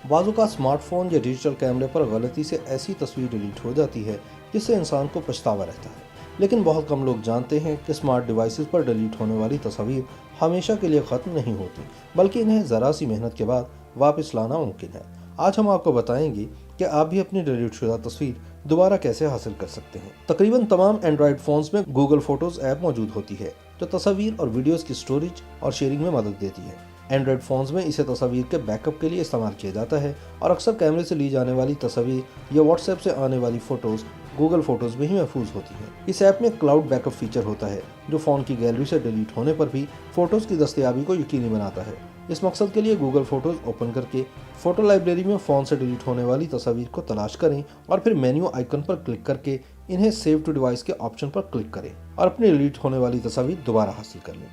बाज़ औक़ात स्मार्टफोन या डिजिटल कैमरे पर गलती से ऐसी तस्वीर डिलीट हो जाती है जिससे इंसान को पछतावा रहता है, लेकिन बहुत कम लोग जानते हैं कि स्मार्ट डिवाइसेस पर डिलीट होने वाली तस्वीर हमेशा के लिए ख़त्म नहीं होती, बल्कि इन्हें ज़रा सी मेहनत के बाद वापस लाना मुमकिन है। आज हम आपको बताएंगे कि आप भी अपनी डिलीट शुदा तस्वीर दोबारा कैसे हासिल कर सकते हैं। तकरीबन तमाम एंड्रॉयड फ़ोन्स में गूगल फोटोज़ ऐप मौजूद होती है जो तस्वीर और वीडियोज़ की स्टोरेज और शेयरिंग में मदद देती है। एंड्रॉयड फ़ोन्स में इसे तस्वीर के बैकअप के लिए इस्तेमाल किया जाता है और अक्सर कैमरे से ली जाने वाली तस्वीर या व्हाट्सएप से आने वाली फ़ोटोज़ गूगल फोटोज़ में ही महफूज होती हैं। इस ऐप में क्लाउड बैकअप फीचर होता है जो फ़ोन की गैलरी से डिलीट होने पर भी फ़ोटोज़ की दस्तयाबी को यकीनी बनाता है। इस मकसद के लिए गूगल फोटोज़ ओपन करके फ़ोटो लाइब्रेरी में फ़ोन से डिलीट होने वाली तस्वीर को तलाश करें और फिर मेन्यू आइकन पर क्लिक करके इन्हें सेव टू डिवाइस के ऑप्शन पर क्लिक करें और अपनी डिलीट होने वाली तस्वीर दोबारा हासिल कर लें।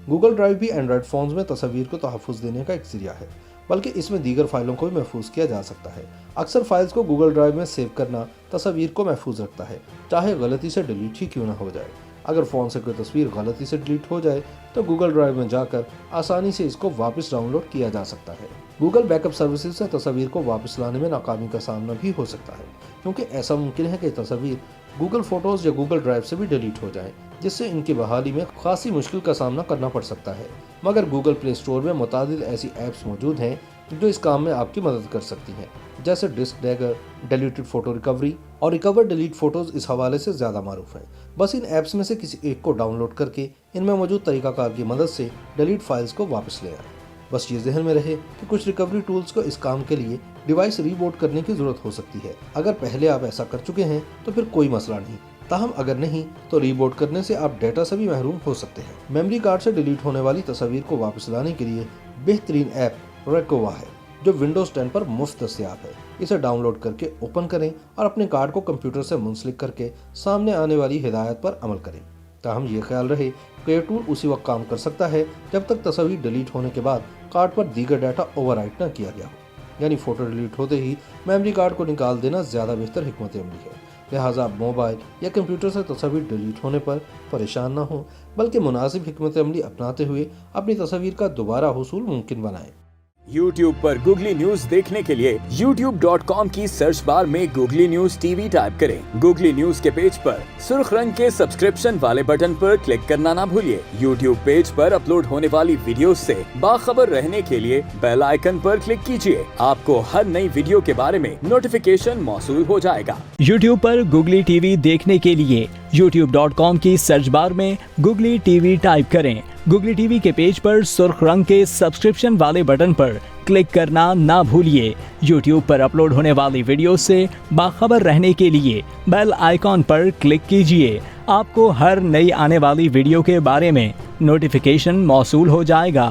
गूगल ड्राइव भी एंड्रॉयड फ़ोन्स में तस्वीर को तहफ़्फ़ुज़ देने का एक ज़रिया है, बल्कि इसमें दीगर फाइलों को भी महफूज किया जा सकता है। अक्सर फाइल्स को गूगल ड्राइव में सेव करना तस्वीर को महफूज रखता है, चाहे गलती से डिलीट ही क्यों ना हो जाए। अगर फ़ोन से कोई तस्वीर गलती से डिलीट हो जाए तो गूगल ड्राइव में जाकर आसानी से इसको वापस डाउनलोड किया जा सकता है। गूगल बैकअप सर्विसेज से तस्वीर को वापस लाने में नाकामी का सामना भी हो सकता है, क्योंकि ऐसा मुमकिन है कि तस्वीर गूगल फोटोज़ या गूगल ड्राइव से भी डिलीट हो जाए, जिससे इनकी बहाली में खासी मुश्किल का सामना करना पड़ सकता है। मगर गूगल प्ले स्टोर में मुतादिद ऐसी ऐप्स मौजूद हैं जो इस काम में आपकी मदद कर सकती हैं, जैसे DiskDigger, deleted photo recovery और रिकवर डिलीट फ़ोटोज़ इस हवाले से ज़्यादा मारूफ हैं। बस इन ऐप्स में से किसी एक को डाउनलोड करके इनमें मौजूद तरीक़ाकार की मदद से डिलीट फाइल्स को वापस ले आएँ। बस ये ज़हन में रहे कि कुछ रिकवरी टूल्स को इस काम के लिए डिवाइस रीबूट करने की ज़रूरत हो सकती है। अगर पहले आप ऐसा कर चुके हैं तो फिर कोई मसला नहीं, ताहम अगर नहीं तो रीबूट करने से आप डेटा से भी महरूम हो सकते हैं। मेमोरी कार्ड से डिलीट होने वाली तस्वीर को वापस लाने के लिए बेहतरीन ऐप रेकोवा है जो विंडोज़ 10 पर मुफ्त दस्तयाब है। इसे डाउनलोड करके ओपन करें और अपने कार्ड को कंप्यूटर से मुंसलिक करके सामने आने वाली हिदायत पर अमल करें। ताहम ये ख्याल रहे कि यह टूल उसी वक्त काम कर सकता है जब तक तस्वीर डिलीट होने के बाद कार्ड पर दीगर डाटा ओवरराइट न किया गया हो, यानी फ़ोटो डिलीट होते ही मेमोरी कार्ड को निकाल देना ज़्यादा बेहतर हिकमत अमली है। लिहाजा आप मोबाइल या कंप्यूटर से तस्वीर डिलीट होने पर परेशान न हों, बल्कि मुनासिब हिकमत अमली अपनाते हुए अपनी तस्वीर का दोबारा हुसूल मुमकिन बनाएं। YouTube पर गूगली न्यूज देखने के लिए youtube.com की सर्च बार में गूगली न्यूज टीवी टाइप करें। गूगली न्यूज के पेज पर सुर्ख रंग के सब्सक्रिप्शन वाले बटन पर क्लिक करना ना भूलिए। YouTube पेज पर अपलोड होने वाली वीडियोस से बाखबर रहने के लिए बेल आइकन पर क्लिक कीजिए। आपको हर नई वीडियो के बारे में नोटिफिकेशन मौसूल हो जाएगा। YouTube पर गूगली टीवी देखने के लिए youtube.com की सर्च बार में गूगली टीवी टाइप करें। गूगली टीवी के पेज पर सुर्ख रंग के सब्सक्रिप्शन वाले बटन पर क्लिक करना ना भूलिए। YouTube पर अपलोड होने वाली वीडियो से बाखबर रहने के लिए बेल आइकॉन पर क्लिक कीजिए। आपको हर नई आने वाली वीडियो के बारे में नोटिफिकेशन मौसूल हो जाएगा।